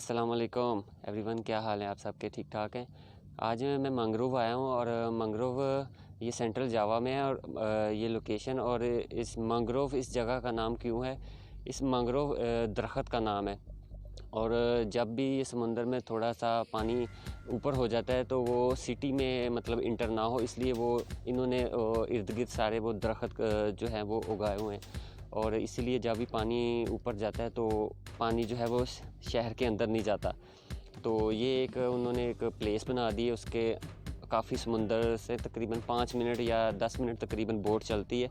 अस्सलाम वालेकुम एवरीवन, क्या हाल है? आप सबके ठीक ठाक हैं। आज मैं मंगरोव आया हूँ और मंगरोव ये सेंट्रल जावा में है और ये लोकेशन और इस मंगरोव इस जगह का नाम क्यों है, इस मंगरोव दरख्त का नाम है। और जब भी ये समुंदर में थोड़ा सा पानी ऊपर हो जाता है तो वो सिटी में मतलब इंटर ना हो, इसलिए वो इन्होंने इर्द गिर्द सारे वो दरख्त जो है वो उगाए हुए हैं। और इसीलिए जब भी पानी ऊपर जाता है तो पानी जो है वो शहर के अंदर नहीं जाता। तो ये एक उन्होंने एक प्लेस बना दी है, उसके काफ़ी समुंदर से तकरीबन 5 मिनट या 10 मिनट तकरीबन बोट चलती है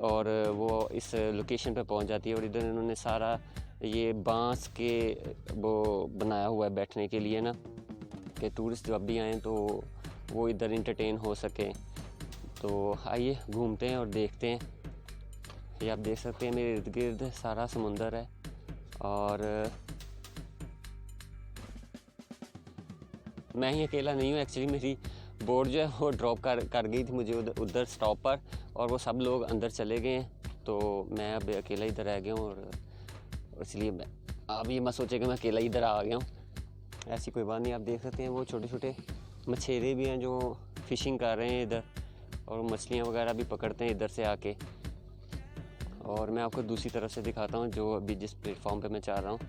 और वो इस लोकेशन पे पहुंच जाती है। और इधर इन्होंने सारा ये बांस के वो बनाया हुआ है बैठने के लिए ना, कि टूरिस्ट जब भी आएँ तो वो इधर इंटरटेन हो सके। तो आइए घूमते हैं और देखते हैं। ये आप देख सकते हैं मेरे इर्द गिर्द सारा समुंदर है और मैं ही अकेला नहीं हूँ। एक्चुअली मेरी बोट जो है वो ड्रॉप कर गई थी मुझे उधर स्टॉप पर और वो सब लोग अंदर चले गए हैं, तो मैं अब अकेला इधर रह गया हूँ। और इसलिए मैं अब ये मत सोचे कि मैं अकेला इधर आ गया हूँ, ऐसी कोई बात नहीं। आप देख सकते हैं वो छोटे छोटे मछेरे भी हैं जो फ़िशिंग कर रहे हैं इधर, और मछलियाँ वगैरह भी पकड़ते हैं इधर से आके। और मैं आपको दूसरी तरफ से दिखाता हूँ जो अभी जिस प्लेटफॉर्म पे मैं चाह रहा हूँ।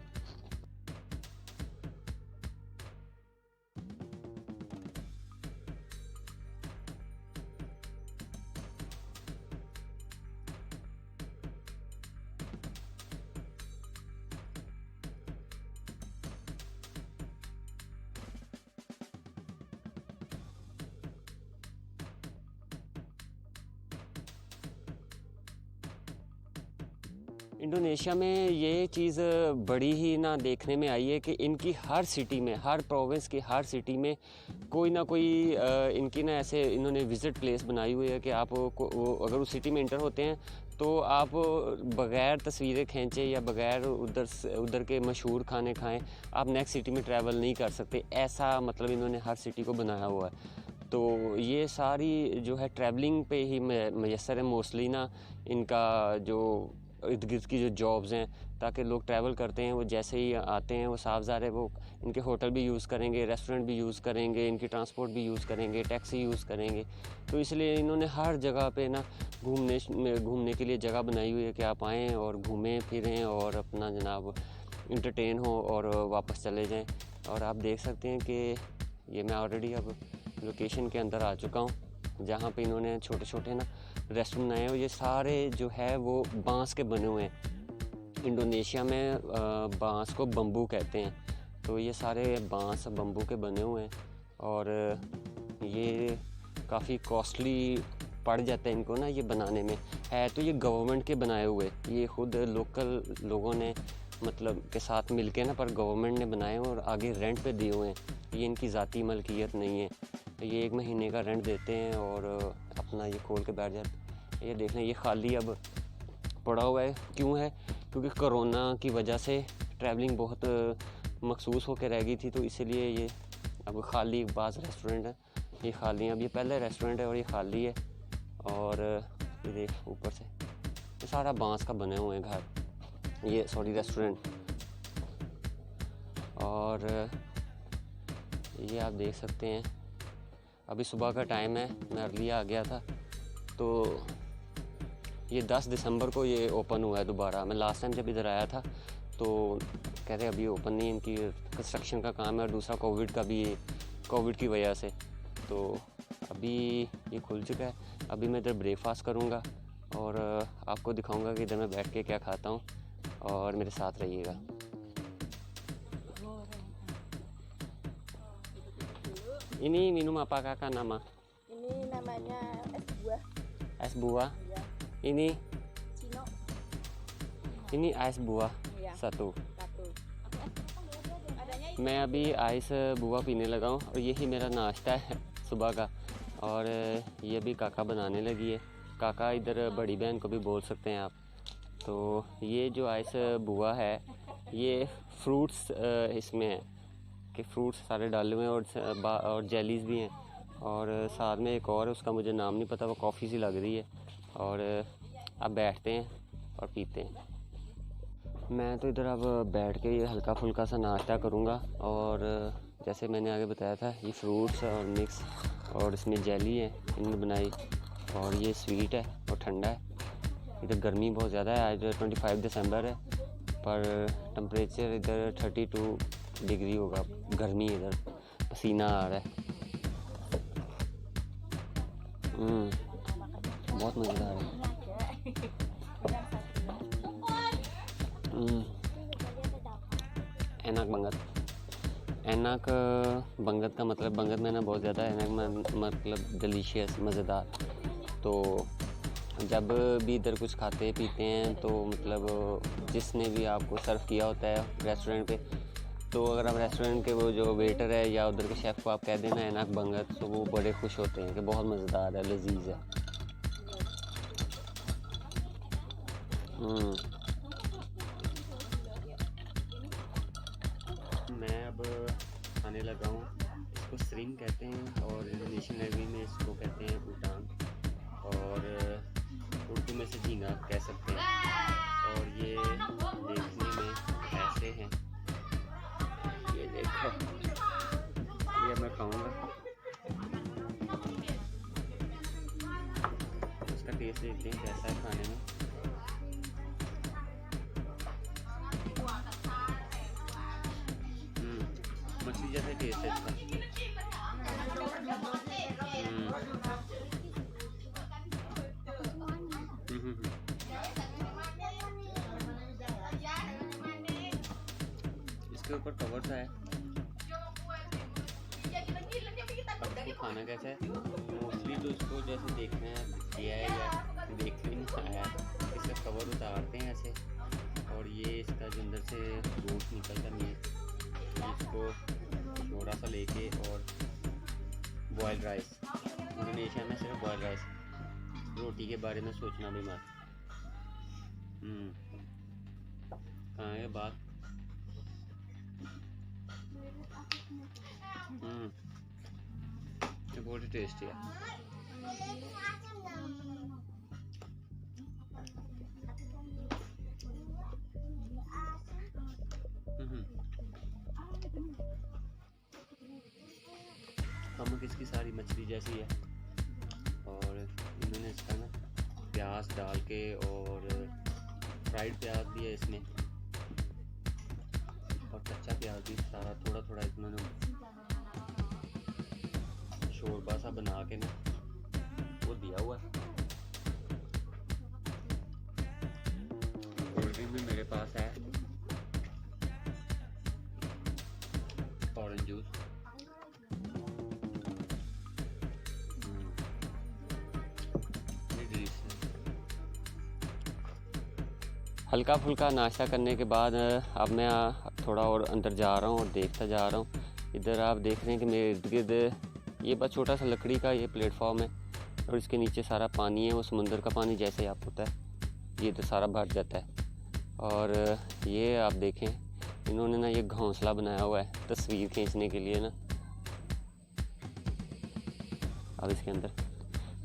इंडोनेशिया में ये चीज़ बड़ी ही ना देखने में आई है कि इनकी हर सिटी में, हर प्रोविंस की हर सिटी में कोई ना कोई इनकी ना ऐसे इन्होंने विज़िट प्लेस बनाई हुई है कि आप अगर उस सिटी में इंटर होते हैं तो आप बग़ैर तस्वीरें खींचे या बग़ैर उधर के मशहूर खाने खाएं आप नेक्स्ट सिटी में ट्रैवल नहीं कर सकते। ऐसा मतलब इन्होंने हर सिटी को बनाया हुआ है। तो ये सारी जो है ट्रैवलिंग पे ही मैसर है मोस्टली ना, इनका जो इर्द गिर्द की जो जॉब्स हैं, ताकि लोग ट्रैवल करते हैं वो जैसे ही आते हैं वो साफ ज़ाहिर है वो इनके होटल भी यूज़ करेंगे, रेस्टोरेंट भी यूज़ करेंगे, इनकी ट्रांसपोर्ट भी यूज़ करेंगे, टैक्सी यूज़ करेंगे। तो इसलिए इन्होंने हर जगह पे ना घूमने के लिए जगह बनाई हुई है कि आप आएँ और घूमें फिरें और अपना जनाब इंटरटेन हो और वापस चले जाएँ। और आप देख सकते हैं कि ये मैं ऑलरेडी अब लोकेशन के अंदर आ चुका हूँ, जहाँ पे इन्होंने छोटे छोटे ना रेस्टोरेंट बनाए हुए। ये सारे जो है वो बांस के बने हुए हैं। इंडोनेशिया में बांस को बम्बू कहते हैं। तो ये सारे बांस बम्बू के बने हुए हैं और ये काफ़ी कॉस्टली पड़ जाता है इनको ना ये बनाने में। है तो ये गवर्नमेंट के बनाए हुए, ये ख़ुद लोकल लोगों ने मतलब के साथ मिलके ना, पर गवर्नमेंट ने बनाए और आगे रेंट पे दिए हुए हैं। ये इनकी ज़ाती मलकियत नहीं है। ये 1 महीने का रेंट देते हैं और अपना ये खोल के बैठ जाते। ये देख लें ये खाली अब पड़ा हुआ है। क्यों है? क्योंकि कोरोना की वजह से ट्रैवलिंग बहुत मखसूस होकर रह गई थी, तो इसीलिए ये अब खाली बाज़ रेस्टोरेंट है ये खाली हैं। अब ये पहले रेस्टोरेंट है और ये खाली है। और ये देख ऊपर से ये सारा बांस का बने हुए हैं घर, ये सॉरी रेस्टोरेंट। और ये आप देख सकते हैं अभी सुबह का टाइम है, मैं अर्ली आ गया था। तो ये 10 दिसंबर को ये ओपन हुआ है दोबारा। मैं लास्ट टाइम जब इधर आया था तो कह रहे अभी ओपन नहीं, इनकी कंस्ट्रक्शन का काम है और दूसरा कोविड की वजह से। तो अभी ये खुल चुका है। अभी मैं इधर ब्रेकफास्ट करूँगा और आपको दिखाऊँगा कि इधर मैं बैठ के क्या खाता हूँ, और मेरे साथ रहिएगा। Ini minum apa kakak nama? Ini namanya es buah. Es buah. Iya. Ini Cino. ini ice बुआ Iya. सत्तू। Adanya itu. मैं अभी आइस बुआ पीने लगा हूँ और यही मेरा नाश्ता है सुबह का। और ये भी काका बनाने लगी है। काका इधर बड़ी बहन को भी बोल सकते हैं आप। तो ये जो आइस बुआ है ये फ्रूट्स इसमें है कि फ्रूट्स सारे डाले हुए हैं और जेलीज़ भी हैं। और साथ में एक और उसका मुझे नाम नहीं पता, वो कॉफ़ी सी लग रही है। और अब बैठते हैं और पीते हैं। मैं तो इधर अब बैठ के ये हल्का फुल्का सा नाश्ता करूँगा। और जैसे मैंने आगे बताया था, ये फ्रूट्स और मिक्स और इसमें जेली है इन्होंने बनाई, और ये स्वीट है और ठंडा है। इधर गर्मी बहुत ज़्यादा है, आज 25 दिसंबर है, पर टेम्परेचर इधर 32 डिग्री होगा। गर्मी इधर, पसीना आ रहा है। बहुत मज़ेदार है। एनाक बंगत का मतलब, बंगत में ना बहुत ज़्यादा, एनाक मतलब डिलीशियस, मज़ेदार। तो जब भी इधर कुछ खाते पीते हैं तो मतलब जिसने भी आपको सर्व किया होता है रेस्टोरेंट पे, तो अगर आप रेस्टोरेंट के वो जो वेटर है या उधर के शेफ़ को आप कह देना एनाक बंगत, तो वो बड़े खुश होते हैं कि बहुत मज़ेदार है, लजीज है। मैं अब खाने लगा हूँ। इसको स्रिंग कहते हैं और इंडोनेशियन लैंग्वेज में इसको कहते हैं उटांग, और उर्दू में से झींगा कह सकते हैं। और ये देखने में ऐसे हैं, ये देखो, ये मैं खाऊंगा। इसका टेस्ट देखते हैं कैसा है खाने में। मछली जैसा टेस्ट है इसका। इसके ऊपर कवर सा है। अब इसको खाना कैसा है, मोस्टली तो इसको जैसे देखना है किया है या देखने नहीं आया है, इसका कवर उतारते हैं ऐसे, और ये इसका जो अंदर से गोश्त निकलता नहीं है, इसको थोड़ा सा लेके और बॉयल राइस, इंडोनेशिया में सिर्फ बॉयल राइस, रोटी के बारे में सोचना भी मत। कहाँ है बात। ये बहुत ही टेस्टी है। नमक इसकी सारी मछली जैसी है, और इन्होंने इसका ना प्याज डाल के, और फ्राइड प्याज भी है इसमें, और कच्चा प्याज भी, सारा थोड़ा थोड़ा इन्होंने शोरबा सा बना के ना वो दिया हुआ है। कोल्ड ड्रिंक भी मेरे पास है, ऑरेंज जूस। हल्का फुल्का नाश्ता करने के बाद अब मैं थोड़ा और अंदर जा रहा हूँ और देखता जा रहा हूँ। इधर आप देख रहे हैं कि मेरे इर्द गिर्द ये बस छोटा सा लकड़ी का ये प्लेटफॉर्म है, और इसके नीचे सारा पानी है, वो समुंदर का पानी जैसे आप होता है, ये इधर सारा भर जाता है। और ये आप देखें, इन्होंने ना ये घोंसला बनाया हुआ है तस्वीर खींचने के लिए ना। अब इसके अंदर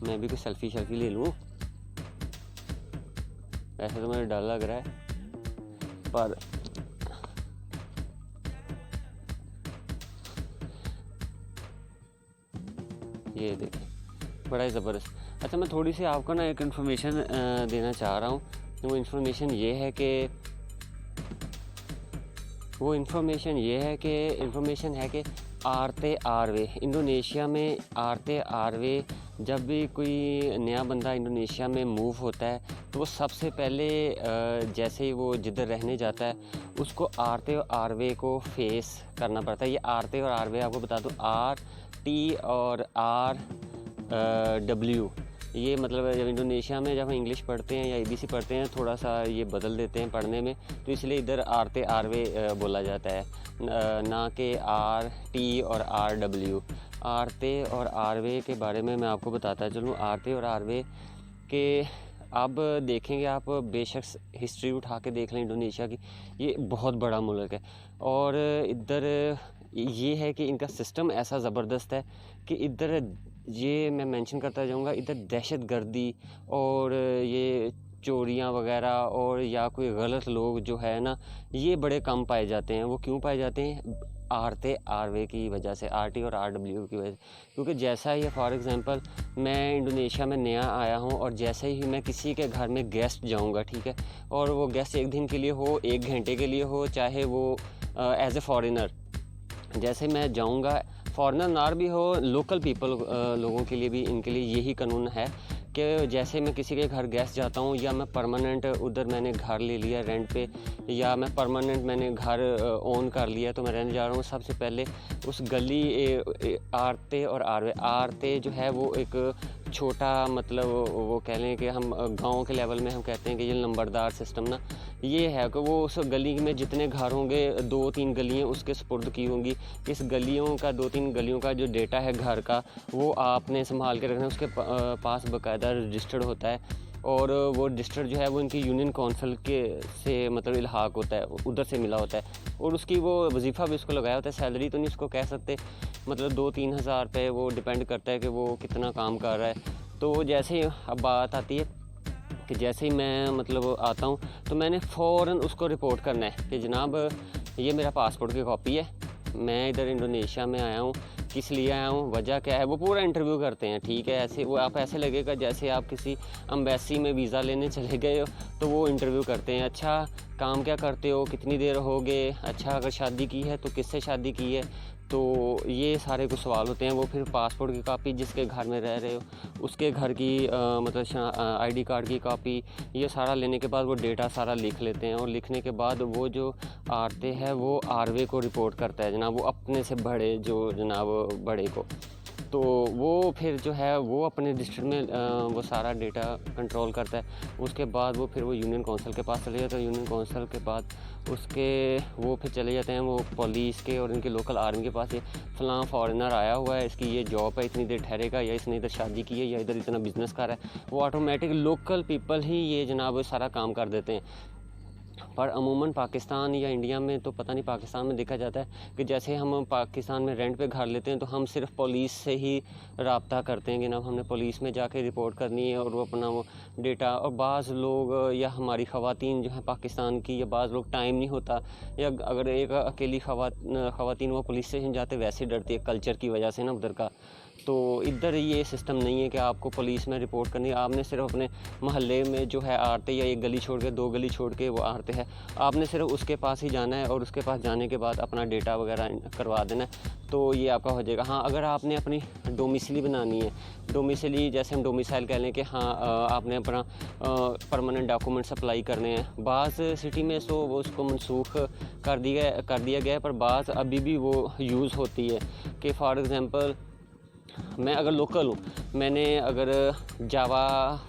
मैं भी कुछ सेल्फी ले लूँ। ऐसे तो मुझे डर लग रहा है, पर ये देखें, बड़ा ही ज़बरदस्त। अच्छा, मैं थोड़ी सी आपको ना एक इन्फॉर्मेशन देना चाह रहा हूँ। वो इन्फॉर्मेशन ये है कि आरते आरवे, इंडोनेशिया में आरते आरवे, जब भी कोई नया बंदा इंडोनेशिया में मूव होता है तो वो सबसे पहले जैसे ही वो जिधर रहने जाता है उसको आरते और आरवे को फेस करना पड़ता है। ये आरते और आरवे आपको बता दूँ, RT और RW, ये मतलब जब इंडोनेशिया में जब हम इंग्लिश पढ़ते हैं या ABC पढ़ते हैं, थोड़ा सा ये बदल देते हैं पढ़ने में, तो इसलिए इधर आरते आरवे बोला जाता है, ना कि RT और RW। आरते और आरवे के बारे में मैं आपको बताता चलूँ। आरते और आरवे के अब देखेंगे आप, बेशक हिस्ट्री उठा के देख लें इंडोनेशिया की, ये बहुत बड़ा मुल्क है, और इधर ये है कि इनका सिस्टम ऐसा ज़बरदस्त है कि इधर ये मैं मेंशन करता जाऊँगा, इधर दहशत गर्दी और ये चोरियां वगैरह और या कोई गलत लोग जो है ना, ये बड़े कम पाए जाते हैं। वो क्यों पाए जाते हैं? आरवे की वजह से, आरटी और आरडब्ल्यू की वजह से। क्योंकि जैसा ही फॉर एग्ज़ाम्पल मैं इंडोनेशिया में नया आया हूँ और जैसे ही मैं किसी के घर में गेस्ट जाऊँगा, ठीक है, और वो गेस्ट 1 दिन के लिए हो, 1 घंटे के लिए हो, चाहे वो एज ए फॉरेनर, जैसे मैं जाऊँगा, फॉरेनर ना भी हो, लोकल पीपल लोगों के लिए भी इनके लिए यही कानून है कि जैसे मैं किसी के घर गेस्ट जाता हूँ या मैं परमानेंट उधर मैंने घर ले लिया रेंट पे, या मैं परमानेंट मैंने घर ओन कर लिया तो मैं रहने जा रहा हूँ, सबसे पहले उस गली आरते और आरते जो है वो एक छोटा, मतलब वो कह लें कि हम गांव के लेवल में हम कहते हैं कि ये नंबरदार सिस्टम ना, ये है कि वो उस गली में जितने घर होंगे 2-3 गलियाँ उसके सुपुर्द की होंगी। इस गलियों का 2-3 गलियों का जो डेटा है घर का, वो आपने संभाल के रखना है। उसके पास बाकायदा रजिस्टर्ड होता है और वो रजिस्टर जो है वो इनकी यूनियन काउंसिल के से मतलब इल्हाक होता है, उधर से मिला होता है और उसकी वो वजीफ़ा भी उसको लगाया होता है। सैलरी तो नहीं उसको कह सकते, मतलब 2-3 हज़ार रुपये, वो डिपेंड करता है कि वो कितना काम कर रहा है। तो जैसे ही अब बात आती है कि जैसे ही मैं मतलब आता हूँ तो मैंने फ़ौरन उसको रिपोर्ट करना है कि जनाब ये मेरा पासपोर्ट की कॉपी है, मैं इधर इंडोनेशिया में आया हूँ, किस लिए आया हूँ, वजह क्या है। वो पूरा इंटरव्यू करते हैं, ठीक है। ऐसे वो आप ऐसे लगेगा जैसे आप किसी एम्बेसी में वीज़ा लेने चले गए हो, तो वो इंटरव्यू करते हैं। अच्छा, काम क्या करते हो, कितनी देर हो गए, अच्छा अगर शादी की है तो किससे शादी की है, तो ये सारे कुछ सवाल होते हैं। वो फिर पासपोर्ट की कापी, जिसके घर में रह रहे हो उसके घर की मतलब आईडी कार्ड की कापी, ये सारा लेने के बाद वो डेटा सारा लिख लेते हैं और लिखने के बाद वो जो आरते हैं वो आरवे को रिपोर्ट करता है जनाब, वो अपने से बड़े जो जनाब बड़े को। तो वो फिर जो है वो अपने डिस्ट्रिक्ट में वो सारा डेटा कंट्रोल करता है। उसके बाद वो फिर वो यूनियन काउंसिल के पास चले जाते हैं। यूनियन काउंसिल के बाद उसके वो फिर चले जाते हैं वो पुलिस के और इनके लोकल आर्मी के पास, ये फ़लाँ फॉरेनर आया हुआ है, इसकी ये जॉब है, इतनी देर ठहरेगा, या इसने इधर शादी की है, या इधर इतना बिज़नेस कर रहा है। वो ऑटोमेटिक लोकल पीपल ही ये जनाब सारा काम कर देते हैं। पर अमूमन पाकिस्तान या इंडिया में तो पता नहीं, पाकिस्तान में देखा जाता है कि जैसे हम पाकिस्तान में रेंट पे घर लेते हैं तो हम सिर्फ पुलिस से ही रब्ता करते हैं कि ना हमने पुलिस में जाके रिपोर्ट करनी है और वो अपना वो डेटा। और बाज़ लोग या हमारी ख़वातीन जो है पाकिस्तान की, या बाज़ लोग टाइम नहीं होता, या अगर एक अकेली ख़वातीन वो पुलिस स्टेशन जाते वैसे डरती है कल्चर की वजह से ना उधर का। तो इधर ये सिस्टम नहीं है कि आपको पुलिस में रिपोर्ट करनी है। आपने सिर्फ अपने मोहल्ले में जो है आरते, या एक गली छोड़ के 2 गली छोड़ के वो आरते है, आपने सिर्फ उसके पास ही जाना है और उसके पास जाने के बाद अपना डेटा वगैरह करवा देना है, तो ये आपका हो जाएगा। हाँ, अगर आपने अपनी डोमिसिली बनानी है, डोमिसिली जैसे हम डोमिसाइल कह लें कि हाँ आपने अपना परमानेंट डॉक्यूमेंट्स अप्लाई करने हैं। बाज़ सिटी में सो वो उसको मनसूख कर दिया गया है, पर बाज़ अभी भी वो यूज़ होती है कि फ़ॉर एग्ज़ाम्पल मैं अगर लोकल हूँ, मैंने अगर जावा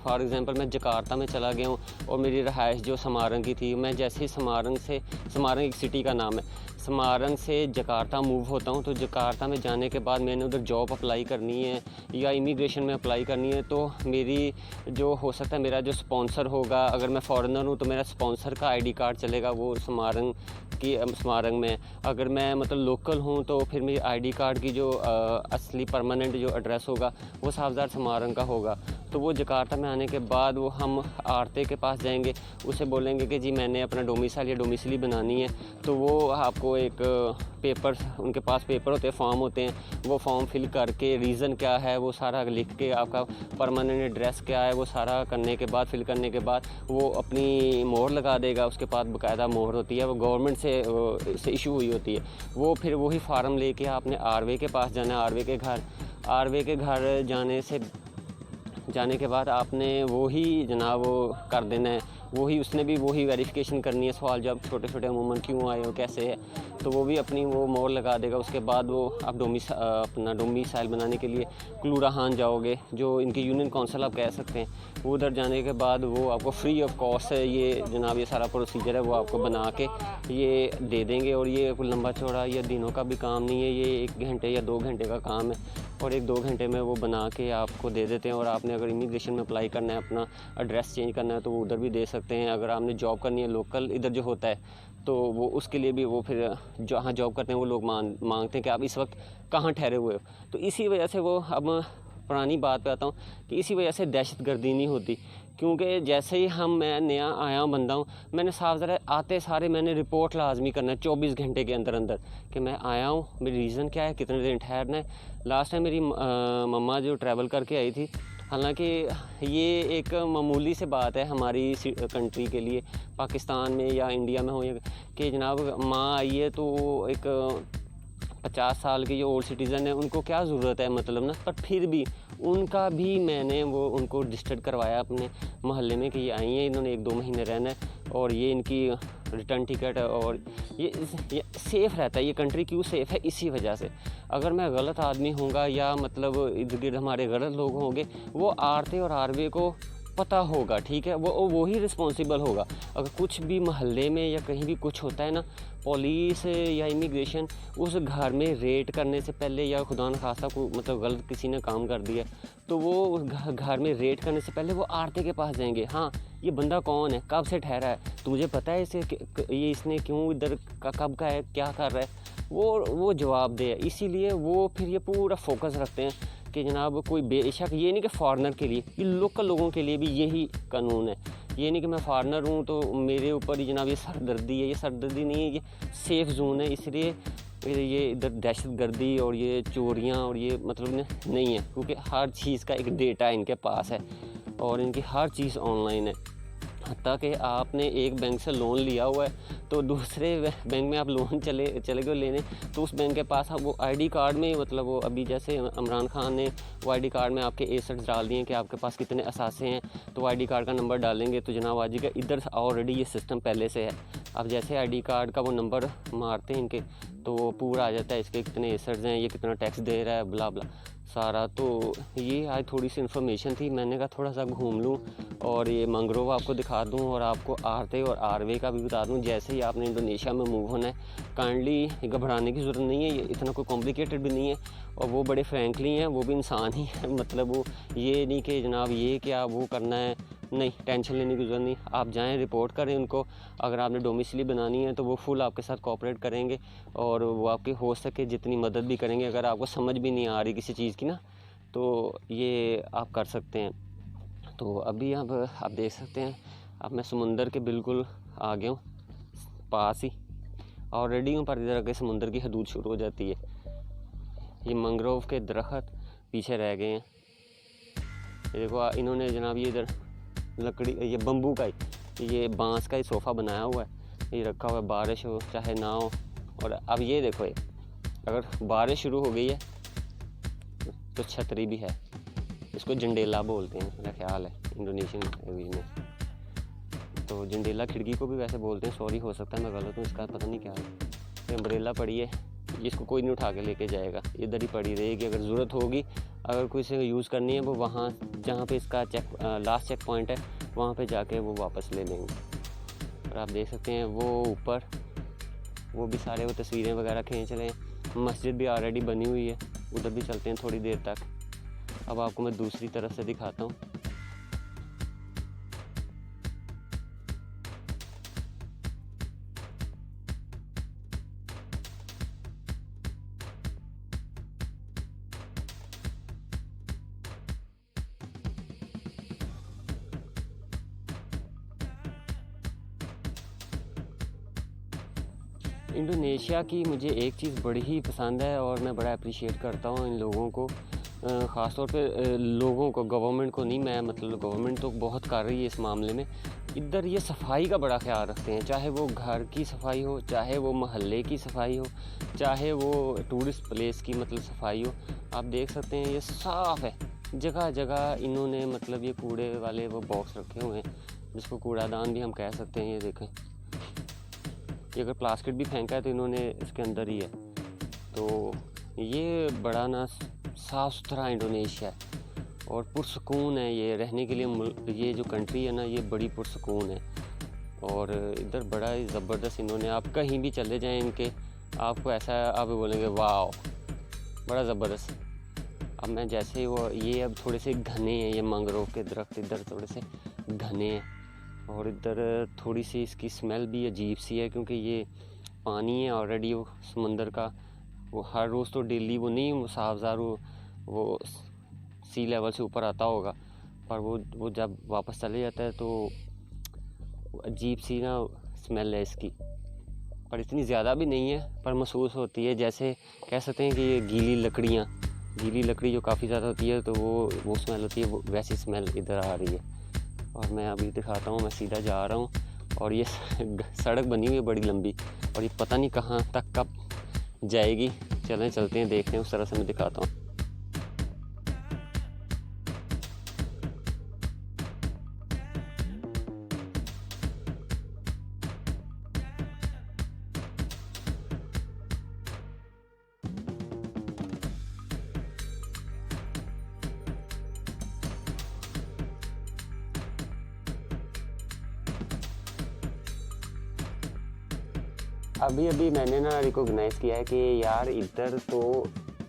फॉर एग्ज़ाम्पल मैं जकार्ता में चला गया हूँ और मेरी रहाइश जो समारंग की थी, मैं जैसे ही समारंग एक सिटी का नाम है, समारंग से जकार्ता मूव होता हूँ, तो जकार्ता में जाने के बाद मैंने उधर जॉब अप्लाई करनी है या इमिग्रेशन में अप्लाई करनी है, तो मेरी जो हो सकता है मेरा जो स्पॉन्सर होगा, अगर मैं फ़ॉरेनर हूँ तो मेरा स्पॉन्सर का आईडी कार्ड चलेगा वो समारंग में। अगर मैं मतलब लोकल हूँ तो फिर मेरी आईडी कार्ड की जो असली परमानेंट जो एड्रेस होगा वो साहबजाद समारंग का होगा। तो वो जकार्ता में आने के बाद वो हम आरते के पास जाएंगे, उसे बोलेंगे कि जी मैंने अपना डोमिसाइल या डोमिसिली बनानी है, तो वो आपको एक पेपर, उनके पास पेपर होते हैं, फॉर्म होते हैं, वो फॉर्म फिल करके रीज़न क्या है वो सारा लिख के, आपका परमानेंट एड्रेस क्या है वो सारा करने के बाद, फिल करने के बाद वो अपनी मोहर लगा देगा। उसके बाद बाकायदा मोहर होती है, वो गवर्नमेंट से इशू हुई होती है। वो फिर वही फार्म लेके आपने आरवे के पास जाना है। आरवे के घर जाने के बाद आपने वही जनाब वो कर देना है, वही उसने भी वही वेरिफिकेशन करनी है, सवाल जब छोटे छोटे अमूमन क्यों आए हो, कैसे है, तो वो भी अपनी वो मोहर लगा देगा। उसके बाद वो आप अपना डोमिसाइल बनाने के लिए क्लूराहान जाओगे, जो इनकी यूनियन काउंसिल आप कह सकते हैं, वो उधर जाने के बाद वो आपको फ्री ऑफ कॉस्ट है ये जनाब ये सारा प्रोसीजर है वो आपको बना के ये दे देंगे। और ये कोई लंबा चौड़ा या दिनों का भी काम नहीं है, ये 1 घंटे या 2 घंटे का काम है और 1-2 घंटे में वो बना के आपको दे देते हैं। और आपने अगर इमिग्रेशन में अप्लाई करना है, अपना एड्रेस चेंज करना है, तो वो उधर भी दे सकते हैं। अगर आपने जॉब करनी है लोकल इधर जो होता है, तो वो उसके लिए भी वो फिर जहाँ जॉब करते हैं वो लोग मांगते हैं कि आप इस वक्त कहाँ ठहरे हुए हो। तो इसी वजह से वो अब पुरानी बात पे आता हूँ कि इसी वजह से दहशतगर्दी नहीं होती, क्योंकि जैसे ही मैं नया आया बंदा हूँ, मैंने साफ ज़रा आते सारे मैंने रिपोर्ट लाजमी करना है 24 घंटे के अंदर अंदर कि मैं आया हूँ, मेरी रीज़न क्या है, कितने दिन ठहरना है। लास्ट टाइम मेरी मम्मा जो ट्रैवल करके आई थी, हालांकि ये एक मामूली से बात है हमारी कंट्री के लिए, पाकिस्तान में या इंडिया में हो, या कि जनाब माँ आई है तो एक 50 साल के जो ओल्ड सिटीज़न है उनको क्या ज़रूरत है मतलब ना, पर फिर भी उनका भी मैंने वो उनको रजिस्टर्ड करवाया अपने मोहल्ले में कि ये आई हैं, इन्होंने 1-2 महीने रहना है और ये इनकी रिटर्न टिकट है। और ये सेफ़ रहता है, ये कंट्री क्यों सेफ़ है, इसी वजह से। अगर मैं गलत आदमी होऊंगा या मतलब इर्द गिर्द हमारे गलत लोग होंगे, वो आरते और आरवे को पता होगा, ठीक है, वो ही रिस्पॉन्सिबल होगा। अगर कुछ भी मोहल्ले में या कहीं भी कुछ होता है ना, पुलिस या इमिग्रेशन उस घर में रेड करने से पहले, या खुदा न खास्ता को मतलब गलत किसी ने काम कर दिया, तो वो उस घर में रेड करने से पहले वो आरते के पास जाएंगे। हाँ, ये बंदा कौन है, कब से ठहरा है, तो मुझे पता है इसे ये इसने क्यों इधर कब का है, क्या कर रहा है, वो जवाब दे। इसीलिए वो फिर ये पूरा फोकस रखते हैं कि जनाब कोई बेशक ये नहीं कि फॉरेनर के लिए, ये लोकल लोगों के लिए भी यही कानून है। ये नहीं कि मैं फॉरेनर हूँ तो मेरे ऊपर ही जनाब ये सरदर्दी है, ये सरदर्दी नहीं है, ये सेफ़ जोन है। इसलिए ये इधर दहशतगर्दी और ये चोरियाँ और ये मतलब नहीं है, क्योंकि हर चीज़ का एक डेटा इनके पास है और इनकी हर चीज़ ऑनलाइन है। हत्ता कि आपने एक बैंक से लोन लिया हुआ है तो दूसरे बैंक में आप लोन चले गए लेने, तो उस बैंक के पास आप वो आईडी कार्ड में मतलब वो अभी जैसे इमरान खान ने वो आईडी कार्ड में आपके एसेट्स डाल दिए कि आपके पास कितने असासे हैं, तो आईडी कार्ड का नंबर डालेंगे तो जनाब आजी का इधर ऑलरेडी ये सिस्टम पहले से है। अब जैसे आईडी कार्ड का वो नंबर मारते हैं इनके, तो वो पूरा आ जाता है इसके कितने एसेट्स हैं, ये कितना टैक्स दे रहा है, ब्ला ब्ला सारा। तो ये आज थोड़ी सी इन्फॉर्मेशन थी, मैंने कहा थोड़ा सा घूम लूँ और ये मैंग्रोव आपको दिखा दूँ और आपको आरते और आरवे का भी बता दूँ। जैसे ही आपने इंडोनेशिया में मूव होना है, काइंडली घबराने की ज़रूरत नहीं है, ये इतना कोई कॉम्प्लिकेटेड भी नहीं है और वो बड़े फ्रैंकली हैं, वो भी इंसान ही है। मतलब वो ये नहीं कि जनाब ये क्या वो करना है, नहीं, टेंशन लेने की ज़रूरत नहीं। आप जाएं, रिपोर्ट करें उनको। अगर आपने डोमिसिली बनानी है तो वो फुल आपके साथ कोऑपरेट करेंगे और वो आपकी हो सके जितनी मदद भी करेंगे। अगर आपको समझ भी नहीं आ रही किसी चीज़ की ना, तो ये आप कर सकते हैं। तो अभी आप देख सकते हैं, अब मैं समुंदर के बिल्कुल आ गया हूँ, पास ही ऑलरेडी हूँ, पर इधर आगे समुंदर की हदूद शुरू हो जाती है। ये मैंग्रोव के दरख्त पीछे रह गए हैं। ये देखो इन्होंने जनाब ये इधर लकड़ी, ये बम्बू का ही, ये बांस का ही सोफ़ा बनाया हुआ है, ये रखा हुआ है, बारिश हो चाहे ना हो। और अब ये देखो, ये अगर बारिश शुरू हो गई है तो छतरी भी है। इसको जंडेला बोलते हैं मेरा ख्याल है इंडोनेशियन लैंग्वेज में। तो जंडेला खिड़की को भी वैसे बोलते हैं, सॉरी हो सकता है मैं गलत हूँ, इसका पता नहीं क्या है। ये अम्ब्रेला पड़ी है, इसको कोई नहीं उठा के लेके जाएगा, इधर ही पड़ी रहेगी। अगर ज़रूरत होगी, अगर कोई से यूज़ करनी है, वो वहाँ जहाँ पे इसका लास्ट चेक पॉइंट है वहाँ पे जाके वो वापस ले लेंगे। और आप देख सकते हैं वो ऊपर वो भी सारे वो तस्वीरें वगैरह खींच रहे हैं। मस्जिद भी ऑलरेडी बनी हुई है, उधर भी चलते हैं थोड़ी देर तक। अब आपको मैं दूसरी तरफ से दिखाता हूँ। इंडोनेशिया की मुझे एक चीज़ बड़ी ही पसंद है और मैं बड़ा अप्रिशिएट करता हूँ इन लोगों को, ख़ास तौर पे लोगों को, गवर्नमेंट को नहीं। मैं मतलब गवर्नमेंट तो बहुत कर रही है इस मामले में। इधर ये सफाई का बड़ा ख्याल रखते हैं, चाहे वो घर की सफाई हो, चाहे वो मोहल्ले की सफाई हो, चाहे वो टूरिस्ट प्लेस की मतलब सफाई हो। आप देख सकते हैं ये साफ़ है, जगह जगह इन्होंने मतलब ये कूड़े वाले वो बॉक्स रखे हुए हैं, जिसको कूड़ादान भी हम कह सकते हैं। ये देखें, ये अगर प्लास्टिक भी फेंका है तो इन्होंने इसके अंदर ही है। तो ये बड़ा ना साफ़ सुथरा इंडोनेशिया है और पुरसकून है ये रहने के लिए। ये जो कंट्री है ना, ये बड़ी पुरसकून है और इधर बड़ा ही ज़बरदस्त इन्होंने, आप कहीं भी चले जाएं इनके, आपको ऐसा आप बोलेंगे वाह बड़ा ज़बरदस्त। अब मैं जैसे ही वो ये अब थोड़े से घने हैं, ये मैंग्रोव के दरख्त इधर थोड़े से घने हैं और इधर थोड़ी सी इसकी स्मेल भी अजीब सी है, क्योंकि ये पानी है ऑलरेडी वो समंदर का। वो हर रोज़ तो डेली वो नहीं, वो साफ़ वो सी लेवल से ऊपर आता होगा, पर वो जब वापस चले जाता है तो अजीब सी ना स्मेल है इसकी, पर इतनी ज़्यादा भी नहीं है, पर महसूस होती है। जैसे कह सकते हैं कि ये गीली लकड़ी जो काफ़ी ज़्यादा होती है तो वो स्मेल होती है, वो वैसी स्मेल इधर आ रही है। और मैं अभी दिखाता हूँ, मैं सीधा जा रहा हूँ और ये सड़क बनी हुई है बड़ी लंबी, और ये पता नहीं कहाँ तक कब जाएगी। चलते हैं, देखते हैं, उस तरह से मैं दिखाता हूँ। अभी मैंने ना रिकॉग्नाइज़ किया है कि यार इधर तो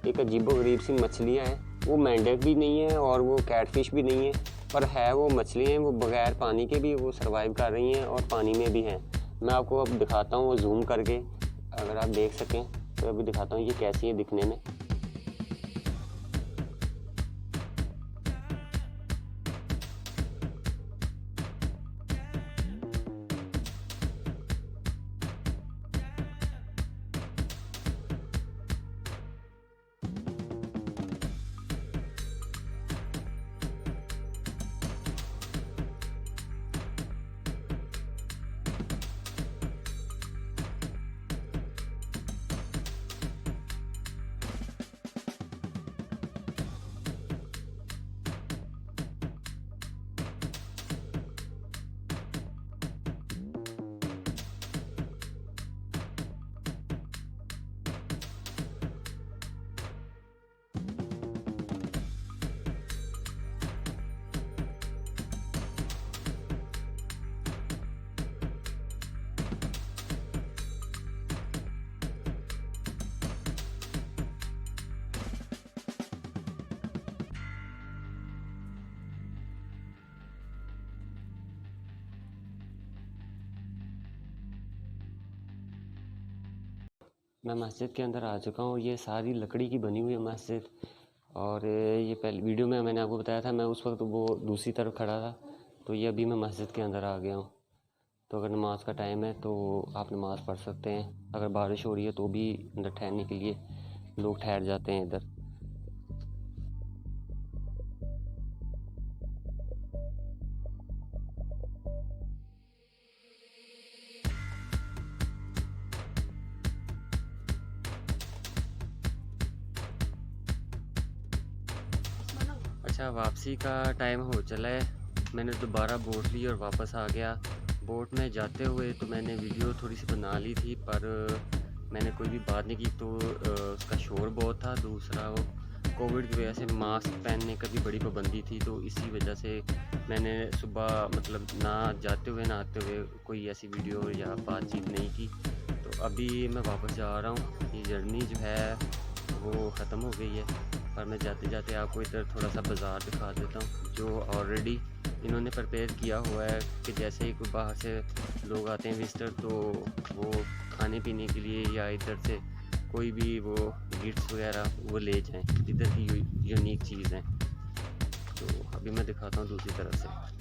एक अजीबोगरीब सी मछलियाँ हैं। वो मेंढक भी नहीं है और वो कैटफिश भी नहीं है, पर है वो मछलियाँ हैं। वो बगैर पानी के भी वो सर्वाइव कर रही हैं और पानी में भी हैं। मैं आपको अब दिखाता हूँ वो जूम करके, अगर आप देख सकें तो अभी दिखाता हूँ ये कैसी है दिखने में। मैं मस्जिद के अंदर आ चुका हूँ। ये सारी लकड़ी की बनी हुई है मस्जिद, और ये पहले वीडियो में मैंने आपको बताया था, मैं उस वक्त वो दूसरी तरफ खड़ा था। तो ये अभी मैं मस्जिद के अंदर आ गया हूँ। तो अगर नमाज़ का टाइम है तो आप नमाज़ पढ़ सकते हैं। अगर बारिश हो रही है तो भी अंदर ठहरने के लिए लोग ठहर जाते हैं इधर। अच्छा, वापसी का टाइम हो चला है। मैंने दोबारा बोट ली और वापस आ गया। बोट में जाते हुए तो मैंने वीडियो थोड़ी सी बना ली थी, पर मैंने कोई भी बात नहीं की, तो उसका शोर बहुत था। दूसरा वो कोविड की वजह से मास्क पहनने का भी बड़ी पाबंदी थी, तो इसी वजह से मैंने सुबह मतलब ना जाते हुए ना आते हुए कोई ऐसी वीडियो या बातचीत नहीं की। तो अभी मैं वापस जा रहा हूँ। ये जर्नी जो है वो ख़त्म हो गई है, पर मैं जाते जाते आपको इधर थोड़ा सा बाज़ार दिखा देता हूँ, जो ऑलरेडी इन्होंने प्रिपेयर किया हुआ है कि जैसे ही कोई बाहर से लोग आते हैं विजिटर, तो वो खाने पीने के लिए या इधर से कोई भी वो गिफ्ट्स वगैरह वो ले जाएं। इधर की यूनिक चीज़ हैं। तो अभी मैं दिखाता हूँ दूसरी तरफ से।